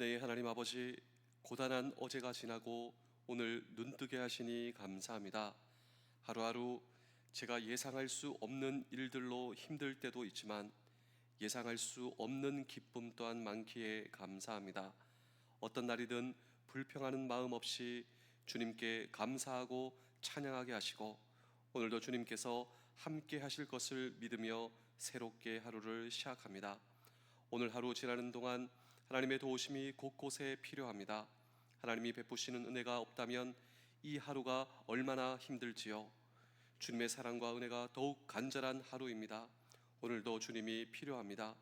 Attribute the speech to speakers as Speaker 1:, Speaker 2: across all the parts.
Speaker 1: 네, 하나님 아버지, 고단한 어제가 지나고 오늘 눈뜨게 하시니 감사합니다. 하루하루 제가 예상할 수 없는 일들로 힘들 때도 있지만 예상할 수 없는 기쁨 또한 많기에 감사합니다. 어떤 날이든 불평하는 마음 없이 주님께 감사하고 찬양하게 하시고 오늘도 주님께서 함께 하실 것을 믿으며 새롭게 하루를 시작합니다. 오늘 하루 지나는 동안 하나님의 도우심이 곳곳에 필요합니다. 하나님이 베푸시는 은혜가 없다면 이 하루가 얼마나 힘들지요. 주님의 사랑과 은혜가 더욱 간절한 하루입니다. 오늘도 주님이 필요합니다.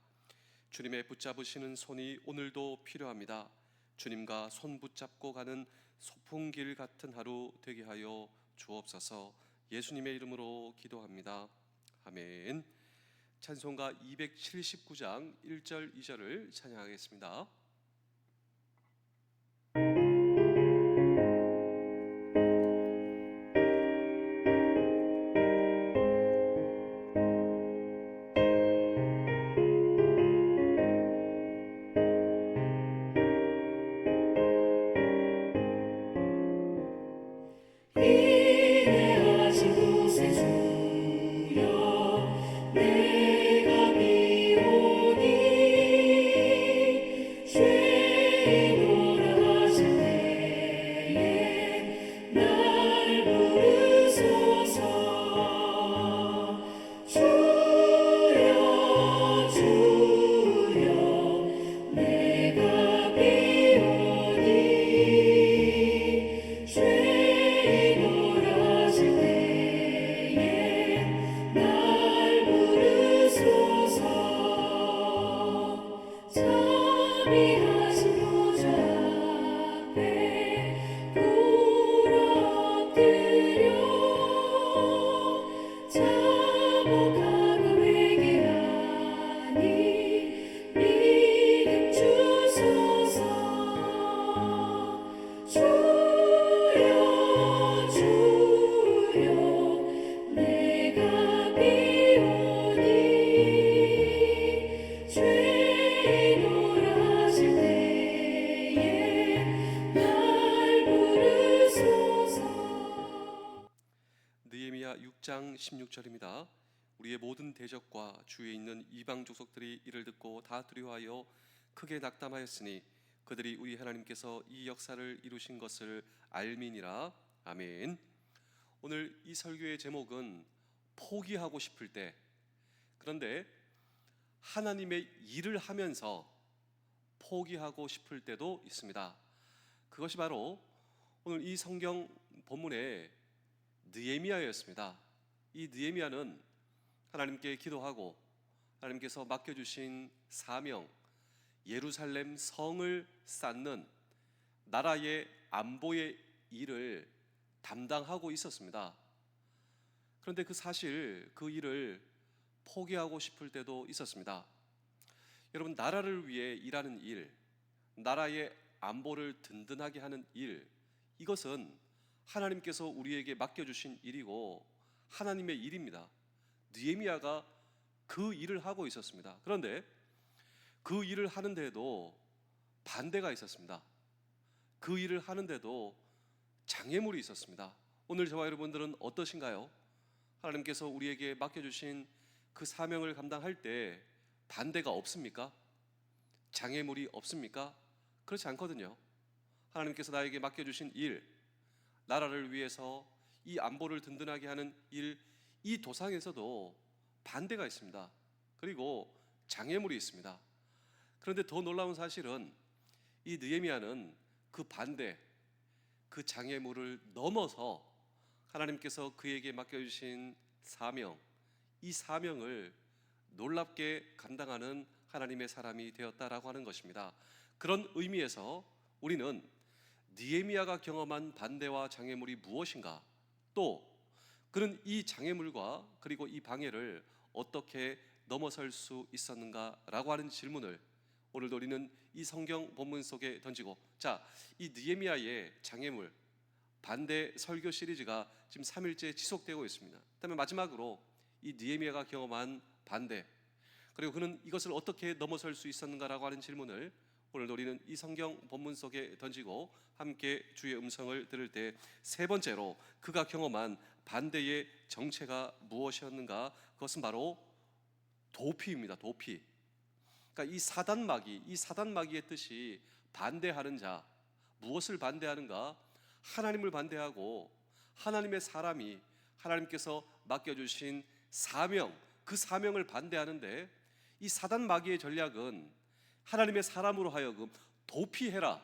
Speaker 1: 주님의 붙잡으시는 손이 오늘도 필요합니다. 주님과 손 붙잡고 가는 소풍길 같은 하루 되게 하여 주옵소서. 예수님의 이름으로 기도합니다. 아멘. 찬송가 279장 1절 2절을 찬양하겠습니다.
Speaker 2: 인내하신 곳에 주여 내가 비오니 죄인오라 하실 때에 날 부르소서. 주여 주여 내가 비오니 죄인오라 하실 때에 날 부르소서. 자비하신 보좌 앞에 굴 엎드려 자복하고 회개하니 믿음 주소서. 주여 주여 내가 비오니 죄인오라 하실 때에 날 부르소서.
Speaker 1: 느헤미야 6장 16절입니다. 우리의 모든 대적과 주위에 있는 이방 족속들이 이를 듣고 다 두려워하여 크게 낙담하였으니 그들이 우리 하나님께서 이 역사를 이루신 것을 알미니라. 아멘. 오늘 이 설교의 제목은 포기하고 싶을 때, 그런데 하나님의 일을 하면서 포기하고 싶을 때도 있습니다. 그것이 바로 오늘 이 성경 본문의 느헤미야였습니다. 이 느헤미야는 하나님께 기도하고 하나님께서 맡겨주신 사명, 예루살렘 성을 쌓는 나라의 안보의 일을 담당하고 있었습니다. 그런데 그 일을 포기하고 싶을 때도 있었습니다. 여러분, 나라를 위해 일하는 일, 나라의 안보를 든든하게 하는 일, 이것은 하나님께서 우리에게 맡겨주신 일이고 하나님의 일입니다. 느헤미야가 그 일을 하고 있었습니다. 그런데 그 일을 하는데도 반대가 있었습니다. 그 일을 하는데도 장애물이 있었습니다. 오늘 저와 여러분들은 어떠신가요? 하나님께서 우리에게 맡겨주신 그 사명을 감당할 때 반대가 없습니까? 장애물이 없습니까? 그렇지 않거든요. 하나님께서 나에게 맡겨주신 일, 나라를 위해서 이 안보를 든든하게 하는 일, 이 도상에서도 반대가 있습니다. 그리고 장애물이 있습니다. 그런데 더 놀라운 사실은 이 느헤미야는 그 반대, 그 장애물을 넘어서 하나님께서 그에게 맡겨주신 사명, 이 사명을 놀랍게 감당하는 하나님의 사람이 되었다라고 하는 것입니다. 그런 의미에서 우리는 느헤미야가 경험한 반대와 장애물이 무엇인가, 또 그는 이 장애물과 그리고 이 방해를 어떻게 넘어설 수 있었는가라고 하는 질문을 오늘도 우리는 이 성경 본문 속에 던지고, 이 느헤미야의 장애물 반대 설교 시리즈가 지금 3일째 지속되고 있습니다. 그다음에 마지막으로 이 느헤미야가 경험한 반대, 그리고 그는 이것을 어떻게 넘어설 수 있었는가라고 하는 질문을 오늘 우리는 이 성경 본문 속에 던지고 함께 주의 음성을 들을 때 세 번째로 그가 경험한 반대의 정체가 무엇이었는가? 그것은 바로 도피입니다. 도피. 그러니까 이 사단마귀의 뜻이 반대하는 자. 무엇을 반대하는가? 하나님을 반대하고 하나님의 사람이 하나님께서 맡겨주신 사명, 그 사명을 반대하는데, 이 사단마귀의 전략은 하나님의 사람으로 하여금 도피해라.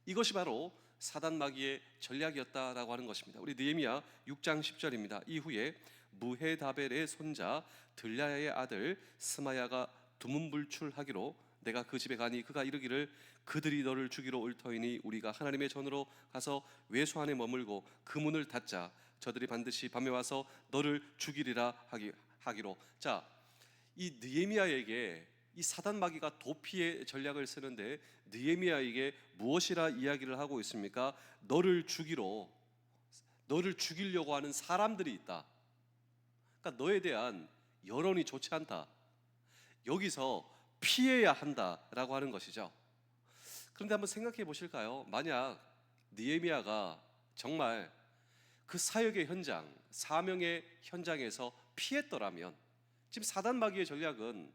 Speaker 1: 이것이 바로 사단마귀의 전략이었다라고 하는 것입니다. 우리 느헤미야 6장 10절입니다. 이후에 무헤다벨의 손자 들랴야의 아들 스마야가 두문불출하기로 내가 그 집에 가니 그가 이르기를 그들이 너를 죽이러 올 터이니 우리가 하나님의 전으로 가서 외소 안에 머물고 그 문을 닫자. 저들이 반드시 밤에 와서 너를 죽이리라 하기로. 자, 이 느헤미야에게 이 사단마귀가 도피의 전략을 쓰는데 느헤미야에게 무엇이라 이야기를 하고 있습니까? 너를 죽이려고 하는 사람들이 있다. 그러니까 너에 대한 여론이 좋지 않다. 여기서 피해야 한다라고 하는 것이죠. 그런데 한번 생각해 보실까요? 만약 느헤미야가 정말 그 사역의 현장, 사명의 현장에서 피했더라면, 지금 사단마귀의 전략은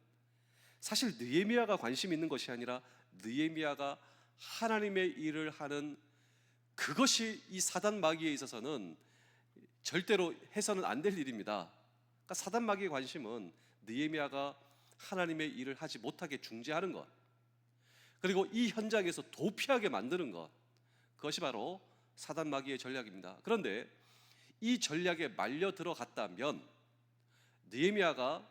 Speaker 1: 사실 느헤미야가 관심 있는 것이 아니라 느헤미야가 하나님의 일을 하는 그것이 이 사단마귀에 있어서는 절대로 해서는 안 될 일입니다. 그러니까 사단마귀의 관심은 느헤미야가 하나님의 일을 하지 못하게 중지하는 것, 그리고 이 현장에서 도피하게 만드는 것, 그것이 바로 사단마귀의 전략입니다. 그런데 이 전략에 말려 들어갔다면, 느헤미야가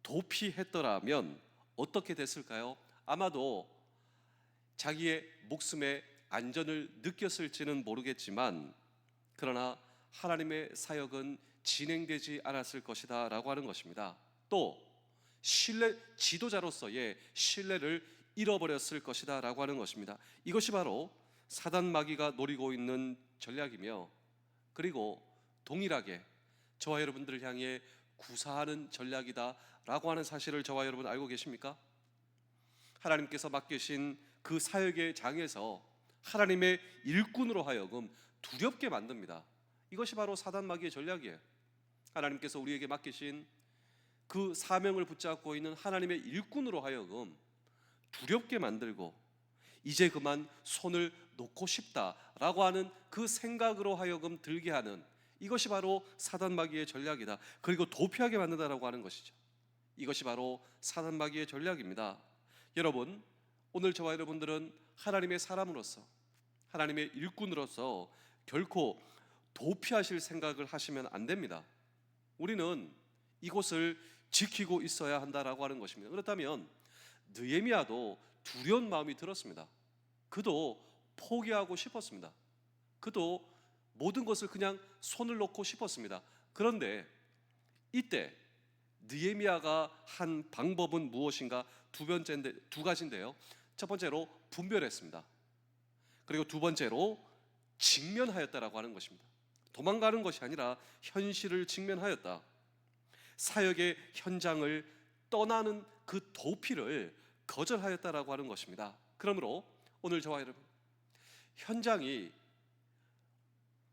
Speaker 1: 도피했더라면 어떻게 됐을까요? 아마도 자기의 목숨의 안전을 느꼈을지는 모르겠지만, 그러나 하나님의 사역은 진행되지 않았을 것이다 라고 하는 것입니다. 또 지도자로서의 신뢰를 잃어버렸을 것이다 라고 하는 것입니다. 이것이 바로 사단마귀가 노리고 있는 전략이며, 그리고 동일하게 저와 여러분들을 향해 구사하는 전략이다 라고 하는 사실을 저와 여러분 알고 계십니까? 하나님께서 맡기신 그 사역의 장에서 하나님의 일꾼으로 하여금 두렵게 만듭니다. 이것이 바로 사단마귀의 전략이에요. 하나님께서 우리에게 맡기신 그 사명을 붙잡고 있는 하나님의 일꾼으로 하여금 두렵게 만들고 이제 그만 손을 놓고 싶다라고 하는 그 생각으로 하여금 들게 하는, 이것이 바로 사단마귀의 전략이다. 그리고 도피하게 만든다라고 하는 것이죠. 이것이 바로 사단마귀의 전략입니다. 여러분, 오늘 저와 여러분들은 하나님의 사람으로서, 하나님의 일꾼으로서 결코 도피하실 생각을 하시면 안 됩니다. 우리는 이곳을 지키고 있어야 한다라고 하는 것입니다. 그렇다면 느헤미야도 두려운 마음이 들었습니다. 그도 포기하고 싶었습니다. 그도 모든 것을 그냥 손을 놓고 싶었습니다. 그런데 이때 느헤미야가 한 방법은 무엇인가? 두 가지인데요. 첫 번째로 분별했습니다. 그리고 두 번째로 직면하였다라고 하는 것입니다. 도망가는 것이 아니라 현실을 직면하였다. 사역의 현장을 떠나는 그 도피를 거절하였다라고 하는 것입니다. 그러므로 오늘 저와 여러분, 현장이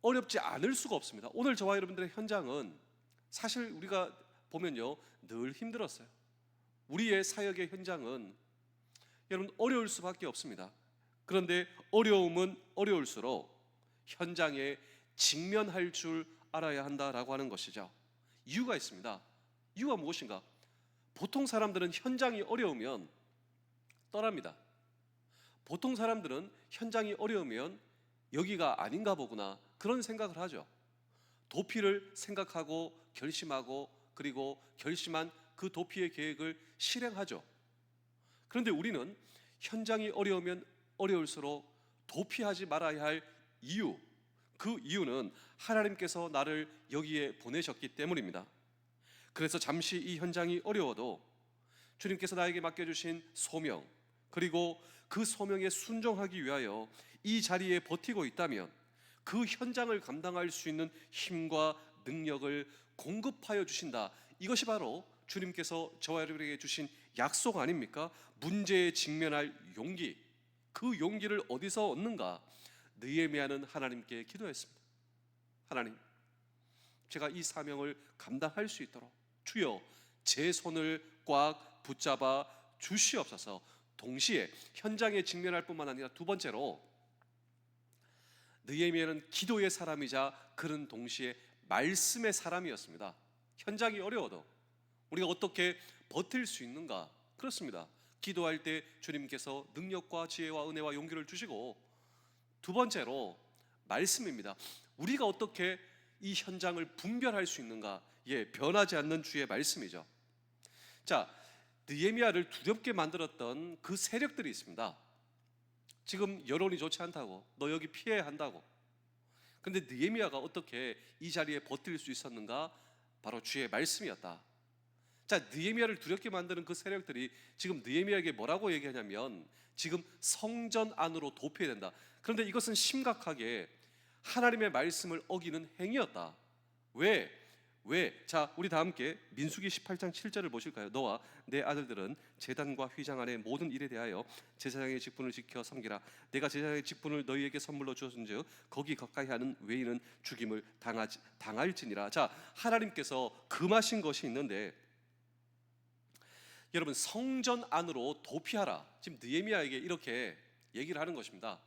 Speaker 1: 어렵지 않을 수가 없습니다. 오늘 저와 여러분들의 현장은 사실 우리가 보면요, 늘 힘들었어요. 우리의 사역의 현장은 여러분 어려울 수밖에 없습니다. 그런데 어려움은 어려울수록 현장에 직면할 줄 알아야 한다라고 하는 것이죠. 이유가 있습니다. 이유가 무엇인가? 보통 사람들은 현장이 어려우면 떠납니다. 보통 사람들은 현장이 어려우면 여기가 아닌가 보구나, 그런 생각을 하죠. 도피를 생각하고 결심하고, 그리고 결심한 그 도피의 계획을 실행하죠. 그런데 우리는 현장이 어려우면 어려울수록 도피하지 말아야 할 이유, 그 이유는 하나님께서 나를 여기에 보내셨기 때문입니다. 그래서 잠시 이 현장이 어려워도 주님께서 나에게 맡겨주신 소명, 그리고 그 소명에 순종하기 위하여 이 자리에 버티고 있다면 그 현장을 감당할 수 있는 힘과 능력을 공급하여 주신다. 이것이 바로 주님께서 저와 여러분에게 주신 약속 아닙니까? 문제에 직면할 용기. 그 용기를 어디서 얻는가? 느헤미야는 하나님께 기도했습니다. 하나님, 제가 이 사명을 감당할 수 있도록 주여 제 손을 꽉 붙잡아 주시옵소서. 동시에 현장에 직면할 뿐만 아니라 두 번째로 느헤미야는 기도의 사람이자 그는 동시에 말씀의 사람이었습니다. 현장이 어려워도 우리가 어떻게 버틸 수 있는가? 그렇습니다. 기도할 때 주님께서 능력과 지혜와 은혜와 용기를 주시고, 두 번째로 말씀입니다. 우리가 어떻게 이 현장을 분별할 수 있는가? 예, 변하지 않는 주의 말씀이죠. 자, 느헤미야를 두렵게 만들었던 그 세력들이 있습니다. 지금 여론이 좋지 않다고, 너 여기 피해야 한다고. 근데 느헤미야가 어떻게 이 자리에 버틸 수 있었는가? 바로 주의 말씀이었다. 자, 느헤미야를 두렵게 만드는 그 세력들이 지금 느헤미야에게 뭐라고 얘기하냐면 지금 성전 안으로 도피해야 된다. 그런데 이것은 심각하게 하나님의 말씀을 어기는 행위였다. 왜? 자, 우리 다 함께 민수기 18장 7절을 보실까요? 너와 내 아들들은 제단과 휘장 안의 모든 일에 대하여 제사장의 직분을 지켜 섬기라. 내가 제사장의 직분을 너희에게 선물로 주었은즉 거기 가까이 하는 외인은 죽임을 당할지니라. 자, 하나님께서 금하신 것이 있는데, 여러분, 성전 안으로 도피하라. 지금 느헤미야에게 이렇게 얘기를 하는 것입니다.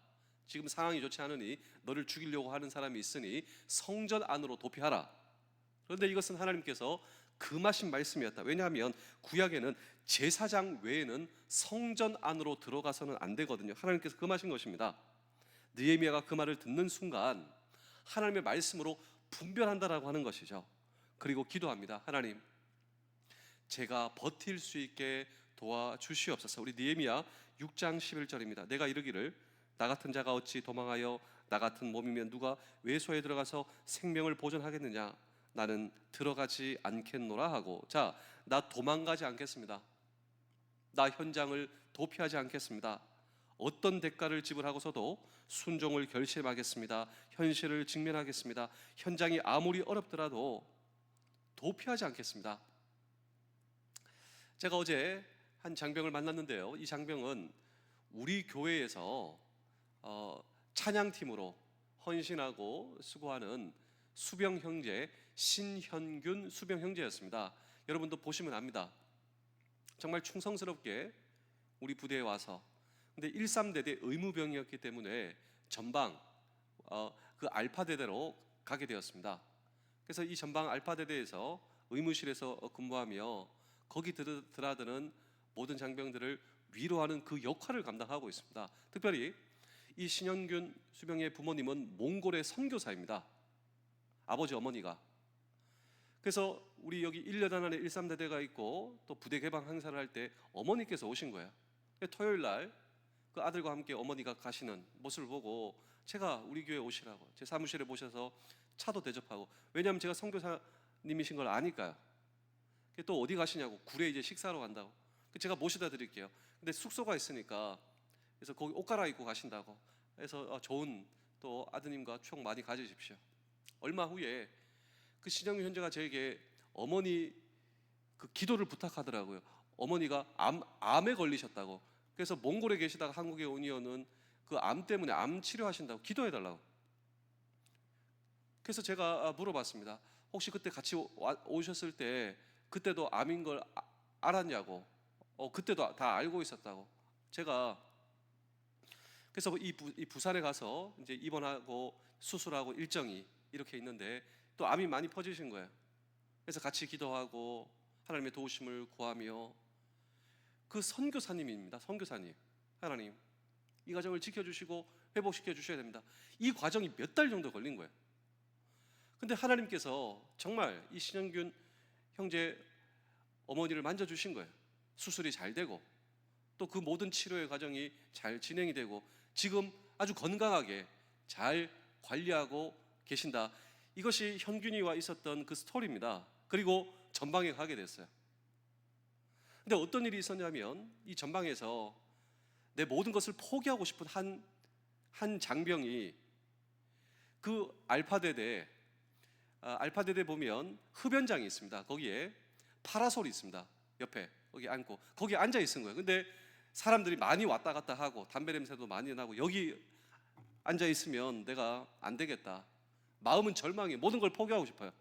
Speaker 1: 지금 상황이 좋지 않으니 너를 죽이려고 하는 사람이 있으니 성전 안으로 도피하라. 그런데 이것은 하나님께서 금하신 말씀이었다. 왜냐하면 구약에는 제사장 외에는 성전 안으로 들어가서는 안 되거든요. 하나님께서 금하신 것입니다. 느헤미야가 그 말을 듣는 순간 하나님의 말씀으로 분별한다라고 하는 것이죠. 그리고 기도합니다. 하나님, 제가 버틸 수 있게 도와주시옵소서. 우리 느헤미야 6장 11절입니다. 내가 이르기를 나 같은 자가 어찌 도망하여 나 같은 몸이면 누가 외소에 들어가서 생명을 보존하겠느냐? 나는 들어가지 않겠노라 하고, 자, 나 도망가지 않겠습니다. 나 현장을 도피하지 않겠습니다. 어떤 대가를 지불하고서도 순종을 결심하겠습니다. 현실을 직면하겠습니다. 현장이 아무리 어렵더라도 도피하지 않겠습니다. 제가 어제 한 장병을 만났는데요. 이 장병은 우리 교회에서 찬양팀으로 헌신하고 수고하는 수병 형제 신현균 수병 형제였습니다. 여러분도 보시면 압니다. 정말 충성스럽게 우리 부대에 와서, 근데 13대대 의무병이었기 때문에 전방 그 알파대대로 가게 되었습니다. 그래서 이 전방 알파대대에서 의무실에서 근무하며 거기 드나드는 모든 장병들을 위로하는 그 역할을 감당하고 있습니다. 특별히 이 신현균 수병의 부모님은 몽골의 선교사입니다. 아버지 어머니가. 그래서 우리 여기 1여단 안에 13대대가 있고 또 부대 개방 행사를 할 때 어머니께서 오신 거예요. 토요일 날 그 아들과 함께 어머니가 가시는 모습을 보고 제가 우리 교회 오시라고 제 사무실에 모셔서 차도 대접하고, 왜냐하면 제가 선교사님이신 걸 아니까요. 또 어디 가시냐고, 굴에 이제 식사하러 간다고. 제가 모셔다 드릴게요. 근데 숙소가 있으니까 그래서 거기 옷 갈아입고 가신다고 해서 좋은 또 아드님과 추억 많이 가지십시오. 얼마 후에 그 신영규 형제가 저에게 어머니 그 기도를 부탁하더라고요. 어머니가 암에 걸리셨다고. 그래서 몽골에 계시다가 한국에 온 이유는 그 암 때문에 암 치료하신다고 기도해달라고. 그래서 제가 물어봤습니다. 혹시 그때 같이 오셨을 때 그때도 암인 걸 알았냐고. 그때도 다 알고 있었다고. 제가 그래서 이 부산에 가서 이제 입원하고 수술하고 일정이 이렇게 있는데 또 암이 많이 퍼지신 거예요. 그래서 같이 기도하고 하나님의 도우심을 구하며, 그 선교사님입니다. 선교사님, 하나님 이 과정을 지켜주시고 회복시켜 주셔야 됩니다. 이 과정이 몇 달 정도 걸린 거예요. 근데 하나님께서 정말 이 신영균 형제 어머니를 만져주신 거예요. 수술이 잘 되고 또 그 모든 치료의 과정이 잘 진행이 되고 지금 아주 건강하게 잘 관리하고 계신다. 이것이 현균이와 있었던 그 스토리입니다. 그리고 전방에 가게 됐어요. 근데 어떤 일이 있었냐면 이 전방에서 내 모든 것을 포기하고 싶은 한 장병이 그 알파대대 보면 흡연장이 있습니다. 거기에 파라솔이 있습니다. 옆에 거기 앉고 거기 앉아 있은 거예요. 근데 사람들이 많이 왔다 갔다 하고 담배 냄새도 많이 나고 여기 앉아 있으면 내가 안 되겠다. 마음은 절망해. 모든 걸 포기하고 싶어요.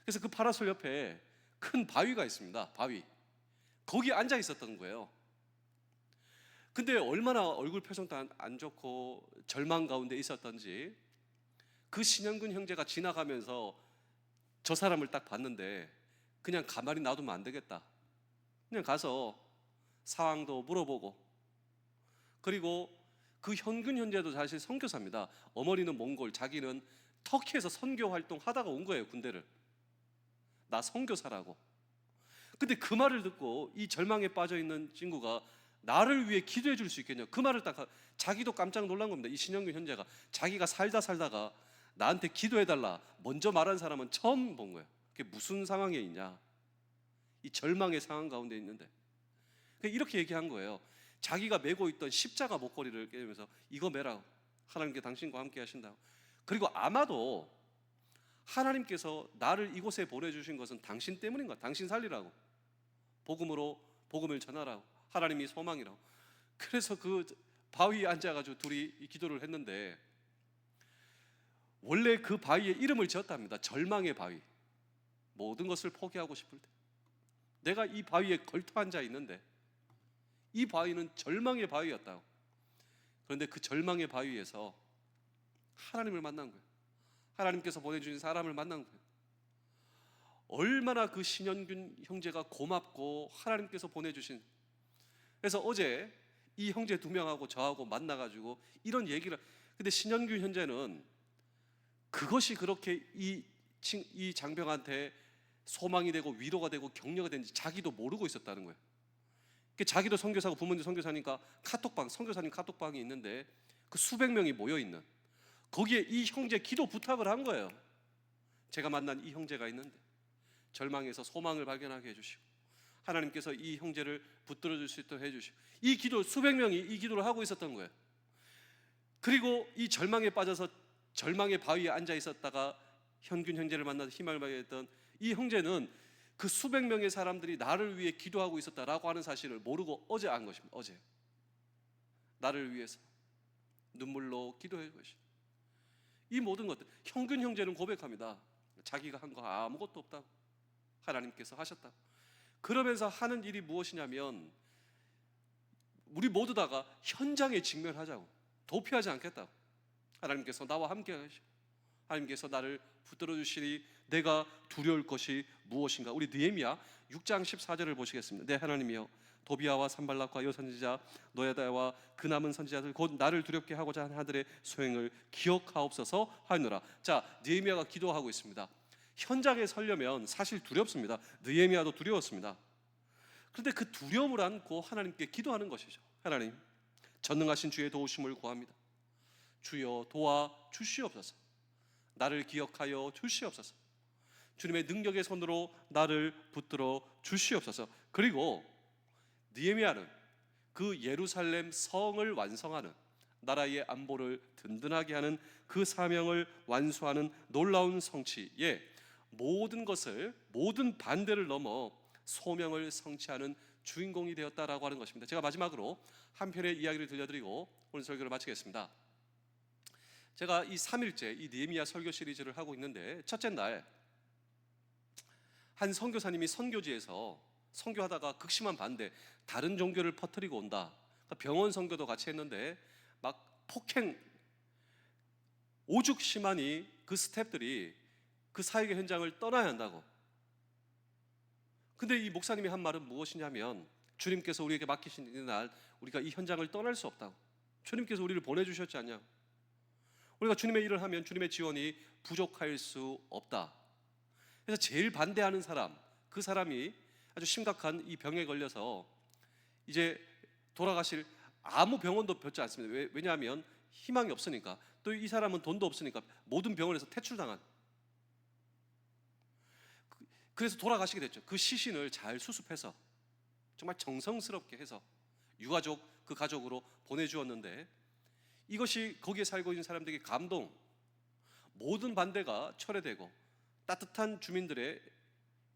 Speaker 1: 그래서 그 파라솔 옆에 큰 바위가 있습니다. 바위. 거기 앉아 있었던 거예요. 근데 얼마나 얼굴 표정도 안 좋고 절망 가운데 있었던지 그 신현근 형제가 지나가면서 저 사람을 딱 봤는데 그냥 가만히 놔두면 안 되겠다. 그냥 가서 상황도 물어보고, 그리고 그 현근 형제도 사실 선교사입니다. 어머니는 몽골, 자기는 터키에서 선교 활동 하다가 온 거예요. 군대를. 나 선교사라고. 근데 그 말을 듣고 이 절망에 빠져 있는 친구가 나를 위해 기도해 줄 수 있겠냐, 그 말을 딱 자기도 깜짝 놀란 겁니다. 이 신현근 형제가 자기가 살다가 나한테 기도해 달라 먼저 말한 사람은 처음 본 거예요. 그게 무슨 상황에 있냐, 이 절망의 상황 가운데 있는데 이렇게 얘기한 거예요. 자기가 메고 있던 십자가 목걸이를 깨면서 이거 매라, 하나님께 당신과 함께 하신다고. 그리고 아마도 하나님께서 나를 이곳에 보내주신 것은 당신 때문인 거야. 당신 살리라고, 복음을 전하라고, 하나님이 소망이라고. 그래서 그 바위에 앉아가지고 둘이 이 기도를 했는데, 원래 그 바위에 이름을 지었답니다. 절망의 바위. 모든 것을 포기하고 싶을 때 내가 이 바위에 걸터 앉아 있는데 이 바위는 절망의 바위였다고. 그런데 그 절망의 바위에서 하나님을 만난 거예요. 하나님께서 보내주신 사람을 만난 거예요. 얼마나 그 신현균 형제가 고맙고 하나님께서 보내주신. 그래서 어제 이 형제 두 명하고 저하고 만나가지고 이런 얘기를. 근데 신현균 형제는 그것이 그렇게 이 장병한테 소망이 되고 위로가 되고 격려가 되는지 자기도 모르고 있었다는 거예요. 자기도 선교사고 부모님 선교사니까 카톡방, 선교사님 카톡방이 있는데 그 수백 명이 모여 있는 거기에 이 형제 기도 부탁을 한 거예요. 제가 만난 이 형제가 있는데 절망에서 소망을 발견하게 해주시고 하나님께서 이 형제를 붙들어 줄 수 있도록 해주시고, 이 기도, 수백 명이 이 기도를 하고 있었던 거예요. 그리고 이 절망에 빠져서 절망의 바위에 앉아 있었다가 현균 형제를 만나서 희망을 발견했던 이 형제는 그 수백 명의 사람들이 나를 위해 기도하고 있었다라고 하는 사실을 모르고 어제 안 것입니다. 어제 나를 위해서 눈물로 기도해 것이. 이 모든 것들, 현균 형제는 고백합니다. 자기가 한 거 아무것도 없다고, 하나님께서 하셨다고. 그러면서 하는 일이 무엇이냐면 우리 모두 다가 현장에 직면하자고, 도피하지 않겠다고. 하나님께서 나와 함께 하시고 하나님께서 나를 붙들어 주시니 내가 두려울 것이 무엇인가. 우리 느헤미야 6장 14절을 보시겠습니다. 내 하나님이여, 도비아와 산발락과 여 선지자 노야다와 그 남은 선지자들 곧 나를 두렵게 하고자 한 하들의 소행을 기억하옵소서 하느라. 자, 느헤미야가 기도하고 있습니다. 현장에 서려면 사실 두렵습니다. 느헤미야도 두려웠습니다. 그런데 그 두려움을 안고 하나님께 기도하는 것이죠. 하나님, 전능하신 주의 도우심을 구합니다. 주여 도와 주시옵소서. 나를 기억하여 주시옵소서. 주님의 능력의 손으로 나를 붙들어 주시옵소서. 그리고 느헤미야는 그 예루살렘 성을 완성하는, 나라의 안보를 든든하게 하는 그 사명을 완수하는 놀라운 성취에 모든 것을, 모든 반대를 넘어 소명을 성취하는 주인공이 되었다라고 하는 것입니다. 제가 마지막으로 한 편의 이야기를 들려드리고 오늘 설교를 마치겠습니다. 제가 이 3일째 이 느헤미야 설교 시리즈를 하고 있는데, 첫째 날 한 선교사님이 선교지에서 선교하다가 극심한 반대, 다른 종교를 퍼뜨리고 온다. 그러니까 병원 선교도 같이 했는데 막 폭행, 오죽 심하니 그 스태프들이 그 사역의 현장을 떠나야 한다고. 근데 이 목사님이 한 말은 무엇이냐면, 주님께서 우리에게 맡기신 이 날 우리가 이 현장을 떠날 수 없다고. 주님께서 우리를 보내주셨지 않냐고. 우리가 주님의 일을 하면 주님의 지원이 부족할 수 없다. 그래서 제일 반대하는 사람, 그 사람이 아주 심각한 이 병에 걸려서 이제 돌아가실, 아무 병원도 뵙지 않습니다. 왜냐하면 희망이 없으니까. 또 이 사람은 돈도 없으니까 모든 병원에서 퇴출당한. 그래서 돌아가시게 됐죠. 그 시신을 잘 수습해서 정말 정성스럽게 해서 유가족, 그 가족으로 보내주었는데, 이것이 거기에 살고 있는 사람들에게 감동, 모든 반대가 철회되고 따뜻한 주민들의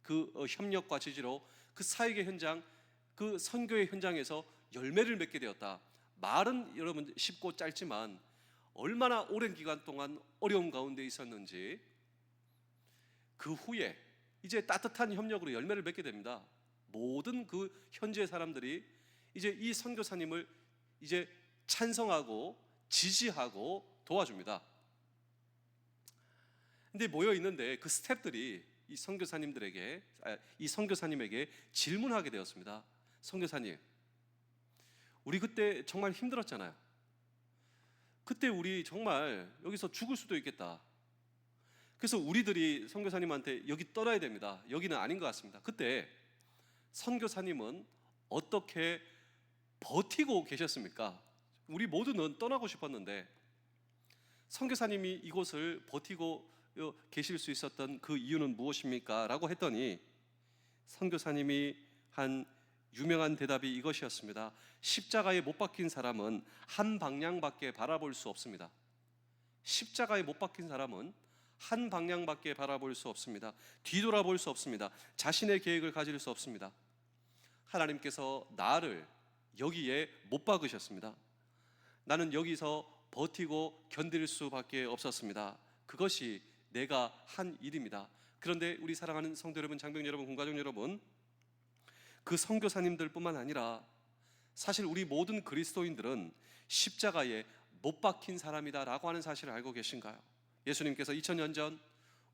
Speaker 1: 그 협력과 지지로 그 사역의 현장, 그 선교의 현장에서 열매를 맺게 되었다. 말은 여러분 쉽고 짧지만 얼마나 오랜 기간 동안 어려운 가운데 있었는지 그 후에 이제 따뜻한 협력으로 열매를 맺게 됩니다. 모든 그 현지의 사람들이 이제 이 선교사님을 이제 찬성하고 지지하고 도와줍니다. 근데 모여 있는데 그 스태프들이 이 선교사님에게 질문하게 되었습니다. 선교사님, 우리 그때 정말 힘들었잖아요. 그때 우리 정말 여기서 죽을 수도 있겠다. 그래서 우리들이 선교사님한테 여기 떠나야 됩니다. 여기는 아닌 것 같습니다. 그때 선교사님은 어떻게 버티고 계셨습니까? 우리 모두는 떠나고 싶었는데 선교사님이 이곳을 버티고 계실 수 있었던 그 이유는 무엇입니까? 라고 했더니 선교사님이 한 유명한 대답이 이것이었습니다. 십자가에 못 박힌 사람은 한 방향밖에 바라볼 수 없습니다. 십자가에 못 박힌 사람은 한 방향밖에 바라볼 수 없습니다. 뒤돌아볼 수 없습니다. 자신의 계획을 가질 수 없습니다. 하나님께서 나를 여기에 못 박으셨습니다. 나는 여기서 버티고 견딜 수밖에 없었습니다. 그것이 내가 한 일입니다. 그런데 우리 사랑하는 성도 여러분, 장병 여러분, 군가족 여러분, 그 선교사님들뿐만 아니라 사실 우리 모든 그리스도인들은 십자가에 못 박힌 사람이다라고 하는 사실을 알고 계신가요? 예수님께서 2000년 전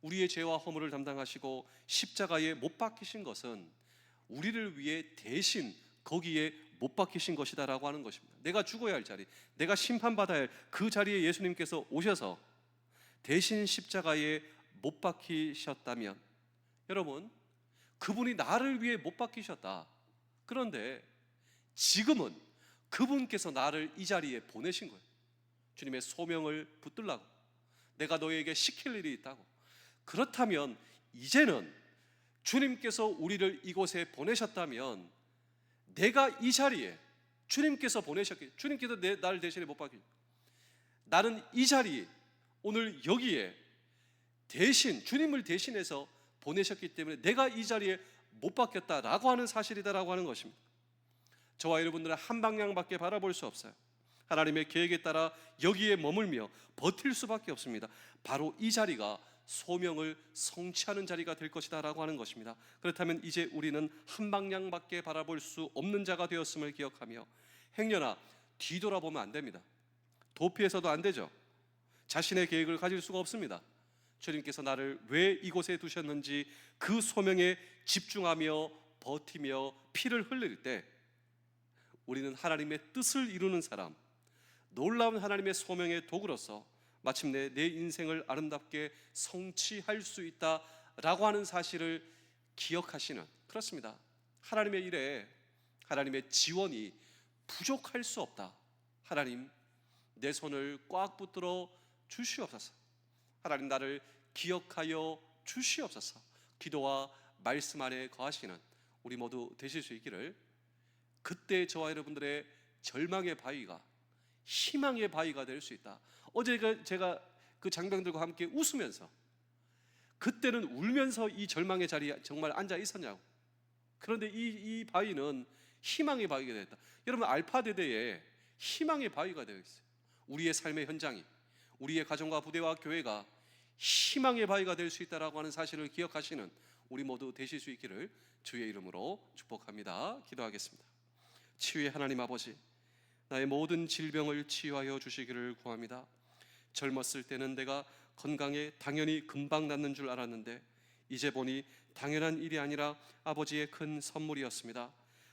Speaker 1: 우리의 죄와 허물을 담당하시고 십자가에 못 박히신 것은 우리를 위해 대신 거기에 못 박히신 것이다라고 하는 것입니다. 내가 죽어야 할 자리, 내가 심판받아야 할 그 자리에 예수님께서 오셔서 대신 십자가에 못 박히셨다면, 여러분, 그분이 나를 위해 못 박히셨다. 그런데 지금은 그분께서 나를 이 자리에 보내신 거예요. 주님의 소명을 붙들라고, 내가 너에게 시킬 일이 있다고. 그렇다면 이제는 주님께서 우리를 이곳에 보내셨다면 내가 이 자리에 주님께서 보내셨기, 주님께서 나를 대신에 못 박히, 나는 이 자리에 오늘 여기에 대신 주님을 대신해서 보내셨기 때문에 내가 이 자리에 못 박혔다라고 하는 사실이다라고 하는 것입니다. 저와 여러분들은 한 방향밖에 바라볼 수 없어요. 하나님의 계획에 따라 여기에 머물며 버틸 수밖에 없습니다. 바로 이 자리가 소명을 성취하는 자리가 될 것이다 라고 하는 것입니다. 그렇다면 이제 우리는 한 방향밖에 바라볼 수 없는 자가 되었음을 기억하며 행여나 뒤돌아보면 안 됩니다. 도피해서도 안 되죠. 자신의 계획을 가질 수가 없습니다. 주님께서 나를 왜 이곳에 두셨는지 그 소명에 집중하며 버티며 피를 흘릴 때 우리는 하나님의 뜻을 이루는 사람, 놀라운 하나님의 소명의 도구로서 마침내 내 인생을 아름답게 성취할 수 있다라고 하는 사실을 기억하시는, 그렇습니다. 하나님의 일에 하나님의 지원이 부족할 수 없다. 하나님, 내 손을 꽉 붙들어 주시옵소서. 하나님, 나를 기억하여 주시옵소서. 기도와 말씀 안에 거하시는 우리 모두 되실 수 있기를. 그때 저와 여러분들의 절망의 바위가 희망의 바위가 될 수 있다. 어제 제가 그 장병들과 함께 웃으면서, 그때는 울면서 이 절망의 자리에 정말 앉아 있었냐고. 그런데 이 바위는 희망의 바위가 되었다. 여러분, 알파대대에 희망의 바위가 되어 있어요. 우리의 삶의 현장이, 우리의 가정과 부대와 교회가 희망의 바위가 될 수 있다라고 하는 사실을 기억하시는 우리 모두 되실 수 있기를 주의 이름으로 축복합니다. 기도하겠습니다. 치유의 하나님 아버지, 나의 모든 질병을 치유하여 주시기를 구합니다. 젊었을 때는 내가 건강에 당연히 금방 낫는 줄 알았는데 이제 보니 당연한 일이 아니라 아버지의 큰 선물이었습니다.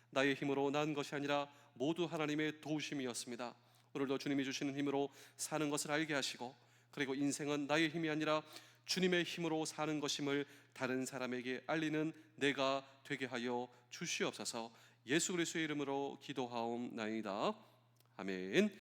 Speaker 1: 나의 힘으로 난 것이 아니라 모두 하나님의 도우심이었습니다. 오늘도 주님이 주시는 힘으로 사는 것을 알게 하시고, 그리고 인생은 나의 힘이 아니라 주님의 힘으로 사는 것임을 다른 사람에게 알리는 내가 되게 하여 주시옵소서. 예수 그리스도의 이름으로 기도하옵나이다. 아멘.